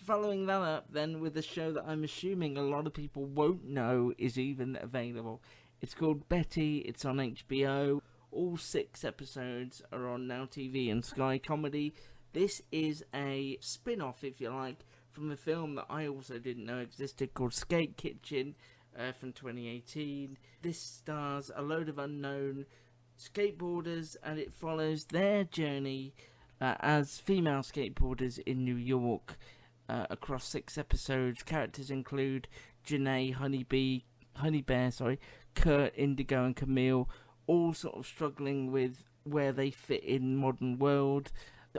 following that up then with a show that I'm assuming a lot of people won't know is even available. It's called Betty. It's on HBO. All 6 episodes are on Now TV and Sky Comedy. This is a spin-off, if you like, from a film that I also didn't know existed called Skate Kitchen from 2018. This stars a load of unknown skateboarders, and it follows their journey as female skateboarders in New York across 6 episodes. Characters include Janae, Honeybear, Kurt, Indigo, and Camille, all sort of struggling with where they fit in modern world.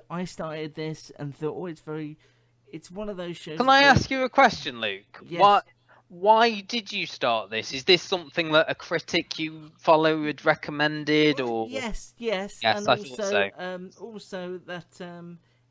I started this and thought, it's one of those shows. Can I ask you a question, Luke? Yes. Why did you start this? Is this something that a critic you follow had recommended, or? Yes, Yes, and I thought so. Also that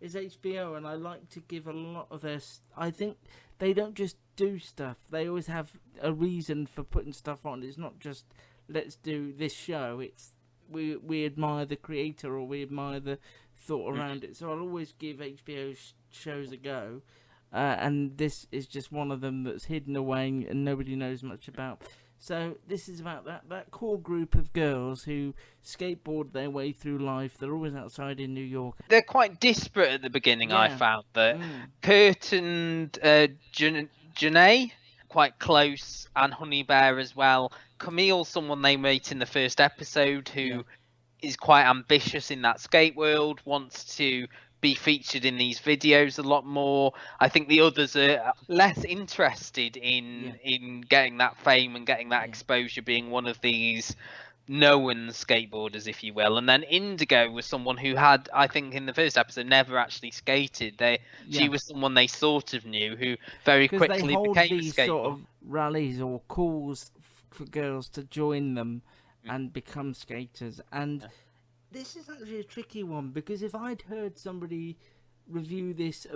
is HBO, and I like to give a lot of their. I think they don't just do stuff; they always have a reason for putting stuff on. It's not just let's do this show. It's we admire the creator or we admire the thought around it. So I'll always give HBO shows a go. And this is just one of them that's hidden away and nobody knows much about. So this is about that core group of girls who skateboard their way through life. They're always outside in New York. They're quite disparate at the beginning, I found. That Kurt and Janae, quite close, and Honeybear as well. Camille, someone they meet in the first episode, who is quite ambitious in that skate world, wants to be featured in these videos a lot more. I think the others are less interested in getting that fame and getting that exposure, being one of these known skateboarders, if you will. And then Indigo was someone who had, I think in the first episode, never actually skated. She was someone they sort of knew, who very quickly became a skateboarder. Sort of rallies or calls for girls to join them and become skaters. And this is actually a tricky one, because if I'd heard somebody review this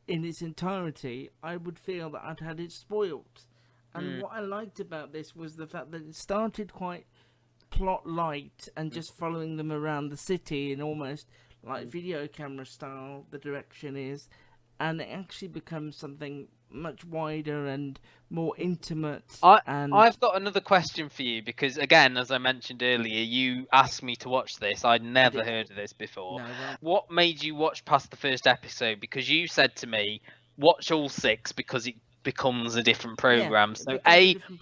in its entirety, I would feel that I'd had it spoiled. And what I liked about this was the fact that it started quite plot light and just following them around the city in almost like video camera style, the direction is, and it actually becomes something much wider and more intimate. I've got another question for you, because again, as I mentioned earlier, you asked me to watch this. I'd never heard of this before. What made you watch past the first episode? Because you said to me, watch all 6 because it becomes a different program. So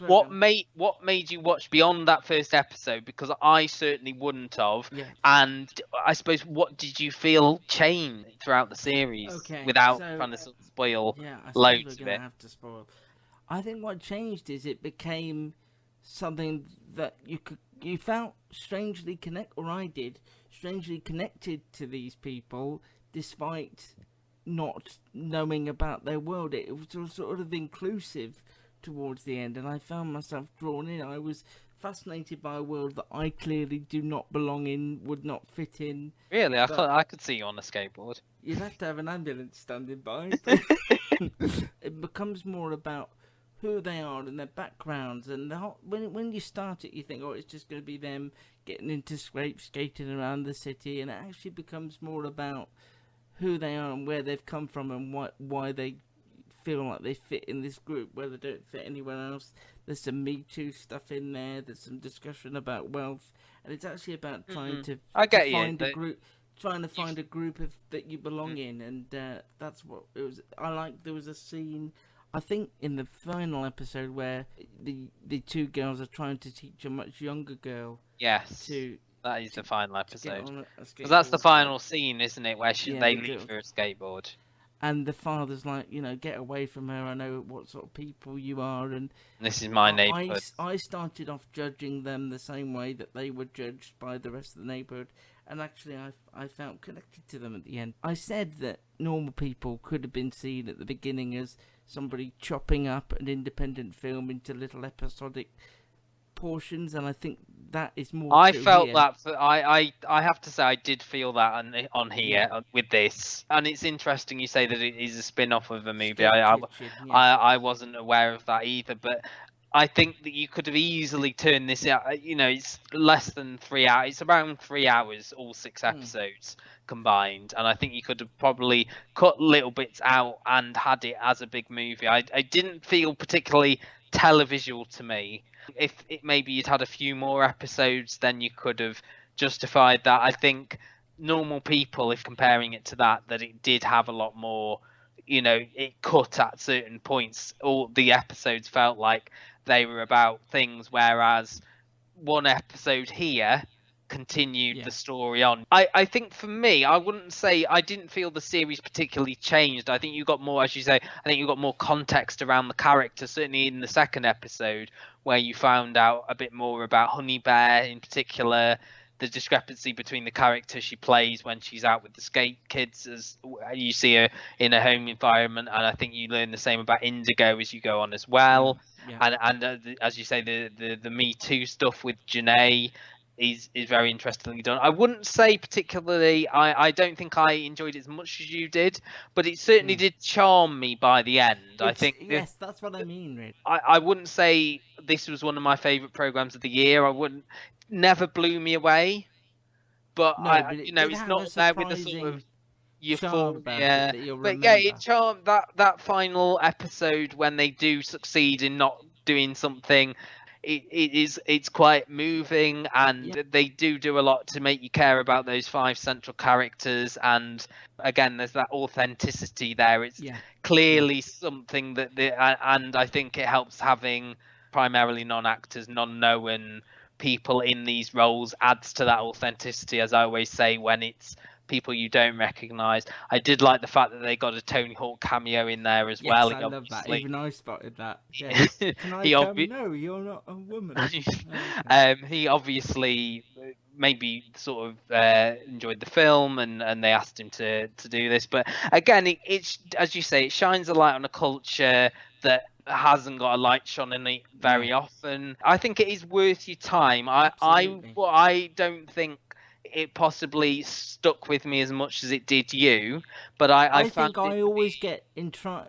what made you watch beyond that first episode? Because I certainly wouldn't have. And I suppose, what did you feel changed throughout the series without trying to spoil loads of it? I think what changed is it became something that you felt strangely strangely connected to these people, despite not knowing about their world. It was sort of inclusive towards the end, and I found myself drawn in. I was fascinated by a world that I clearly do not belong in, would not fit in. Really? I could see you on a skateboard. You'd have to have an ambulance standing by. It becomes more about who they are and their backgrounds, and when you start it, you think, oh, it's just going to be them getting into scrapes, skating around the city, and it actually becomes more about who they are and where they've come from and why they feel like they fit in this group, where they don't fit anywhere else. There's some Me Too stuff in there. There's some discussion about wealth, and it's actually about trying to find a group that you belong in, and that's what it was. I like. There was a scene, I think, in the final episode where the 2 girls are trying to teach a much younger girl. Yes. That is the final episode. Because that's the final scene, isn't it? Where they leave for a skateboard. And the father's like, get away from her. I know what sort of people you are. And this is my neighborhood. I started off judging them the same way that they were judged by the rest of the neighborhood. And actually, I felt connected to them at the end. I said that normal people could have been seen at the beginning as somebody chopping up an independent film into little episodic portions, and I think that is more. I felt that. I have to say, I did feel that on here with this, and it's interesting you say that it is a spin-off of a movie. I wasn't aware of that either, but I think that you could have easily turned this out. You know, it's less than 3 hours. It's around 3 hours, all 6 episodes combined. And I think you could have probably cut little bits out and had it as a big movie. I didn't feel particularly televisual to me. If maybe you'd had a few more episodes, then you could have justified that. I think normal people, if comparing it to that it did have a lot more. You know, it cut at certain points. All the episodes felt like they were about things, whereas one episode here continued the story on. I think for me, I wouldn't say I didn't feel the series particularly changed. I think you got more, as you say, I think you got more context around the character, certainly in the second episode, where you found out a bit more about Honey Bear in particular, the discrepancy between the character she plays when she's out with the skate kids, as you see her in a home environment, and I think you learn the same about Indigo as you go on as well. And as you say, the Me Too stuff with Janae is very interestingly done. I wouldn't say particularly, I don't think I enjoyed it as much as you did, but it certainly did charm me by the end. I think yes, that's what I mean, really. I wouldn't say this was one of my favorite programs of the year. I wouldn't. Never blew me away, but it's not there with the sort of euphoria. But yeah, it charmed that final episode when they do succeed in not doing something. It's quite moving, and they do a lot to make you care about those 5 central characters. And again, there's that authenticity there. It's clearly something that and I think it helps having primarily non-actors, non-known people in these roles adds to that authenticity, as I always say, when it's people you don't recognise. I did like the fact that they got a Tony Hawk cameo in there as well. I love that. Even I spotted that. Yes. Can I come? No, you're not a woman. He obviously maybe sort of enjoyed the film, and they asked him to do this. But again, it's as you say, it shines a light on a culture that hasn't got a light shone in it very often. I think it is worth your time. I don't think it possibly stuck with me as much as it did you, but I think I always get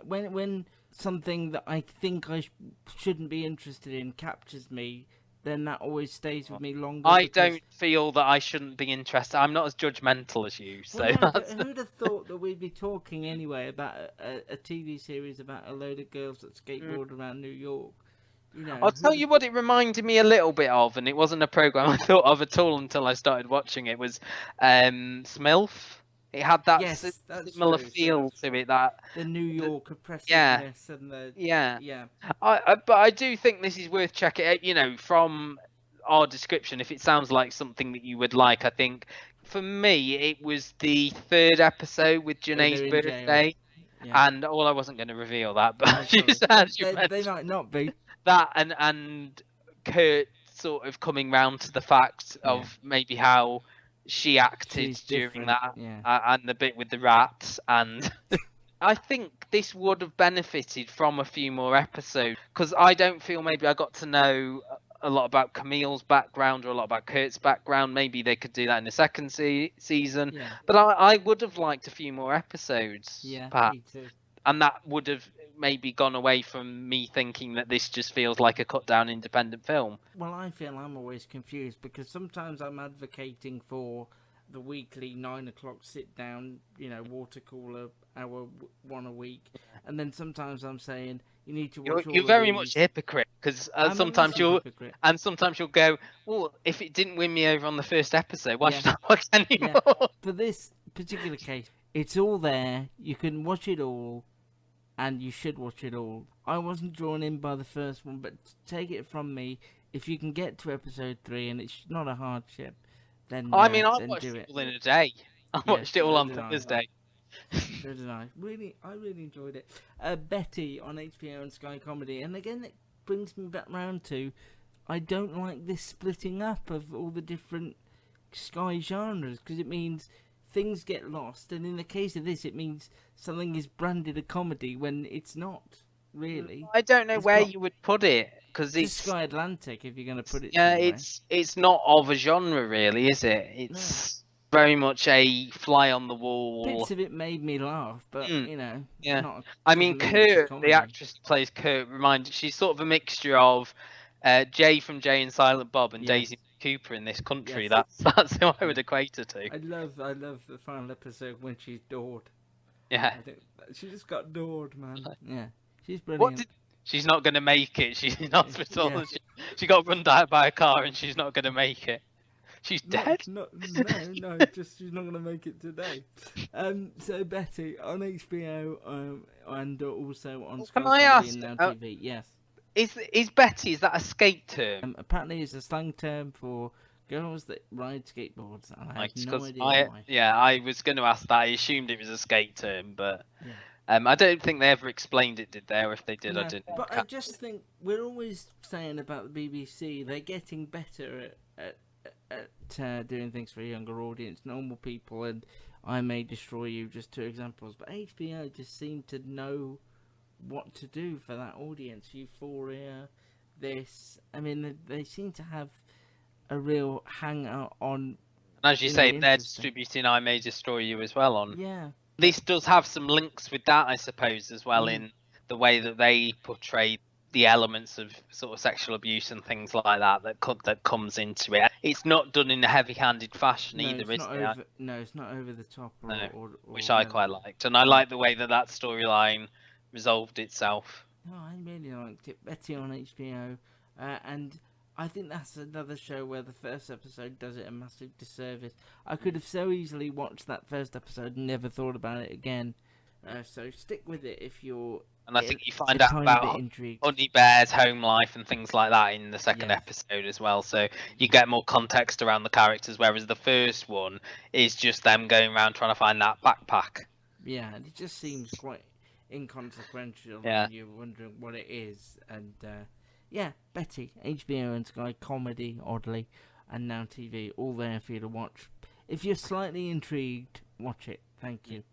when something that I think I shouldn't be interested in captures me, then that always stays with me longer. I don't feel that I shouldn't be interested. I'm not as judgmental as you. So who'd have thought that we'd be talking anyway about a TV series about a load of girls that skateboard around New York? You know, I'll tell you what it reminded me a little bit of, and it wasn't a program I thought of at all until I started watching it, was Smilf. It had that similar feel to it. That the New York oppressiveness and the But I do think this is worth checking out. You know, from our description, if it sounds like something that you would like, I think for me it was the 3rd episode with Janae's birthday, and I wasn't going to reveal that, but they might not be that, and Kurt sort of coming round to the fact of maybe how she acted during that, and the bit with the rats. And I think this would have benefited from a few more episodes, because I don't feel maybe I got to know a lot about Camille's background or a lot about Kurt's background. Maybe they could do that in the second season, but I would have liked a few more episodes, perhaps. Me too. And that would have maybe gone away from me thinking that this just feels like a cut down independent film. Well, I feel I'm always confused, because sometimes I'm advocating for the weekly 9 o'clock sit down, water cooler hour, one a week, and then sometimes I'm saying you need to watch. You're very much a hypocrite, because sometimes you'll go, well, if it didn't win me over on the first episode, why should I watch anymore? For this particular case, it's all there. You can watch it all. And you should watch it all. I wasn't drawn in by the first one, but take it from me, if you can get to episode 3 and it's not a hardship, then I watched it all in a day. I watched it all on Thursday. So did I. I really enjoyed it. Betty on HBO and Sky Comedy, and again it brings me back round to, I don't like this splitting up of all the different Sky genres, because it means things get lost, and in the case of this, it means something is branded a comedy when it's not really. I don't know where you would put it, because it's Sky Atlantic if you're going to put it. Yeah, it's not of a genre, really, is it? very much a fly on the wall. Bits of it made me laugh, but Yeah. I mean, Kurt, the actress who plays Kurt, she's sort of a mixture of Jay from Jay and Silent Bob and Daisy Cooper in this country. Yes. That's who I would equate her to. I love the final episode when she's doored. Yeah. I think she just got doored, man. Yeah. She's brilliant. She's not going to make it. She's in hospital. Yeah. She got run down by a car and she's not going to make it. She's dead? No, just she's not going to make it today. So Betty on HBO and also on Sky and Now TV. Yes. Is Betty, is that a skate term? Apparently it's a slang term for girls that ride skateboards. And I have no idea why. Yeah, I was going to ask that. I assumed it was a skate term, but... Yeah. I don't think they ever explained it, did they? Or if they did, I didn't. But I just think we're always saying about the BBC, they're getting better at doing things for a younger audience, normal people, and I May Destroy You, just two examples. But HBO just seem to know what to do for that audience. Euphoria, this. I mean, they seem to have a real hang on. As you say, they're distributing I May Destroy You as well on. Yeah. This does have some links with that, I suppose, as well, in the way that they portray the elements of sort of sexual abuse and things like that comes into it. It's not done in a heavy-handed fashion either, is it? No, it's not over the top. Which I quite liked. And I like the way that storyline resolved itself. No, I really liked it. Betty on HBO. And I think that's another show where the first episode does it a massive disservice. I could have so easily watched that first episode and never thought about it again. So stick with it if you're... And I think you find out about Honey Bear's home life and things like that in the second episode as well. So you get more context around the characters, whereas the first one is just them going around trying to find that backpack. Yeah, and it just seems quite inconsequential. Yeah. And you're wondering what it is. And... yeah, Betty, HBO and Sky, comedy, oddly, and Now TV, all there for you to watch. If you're slightly intrigued, watch it. Thank you.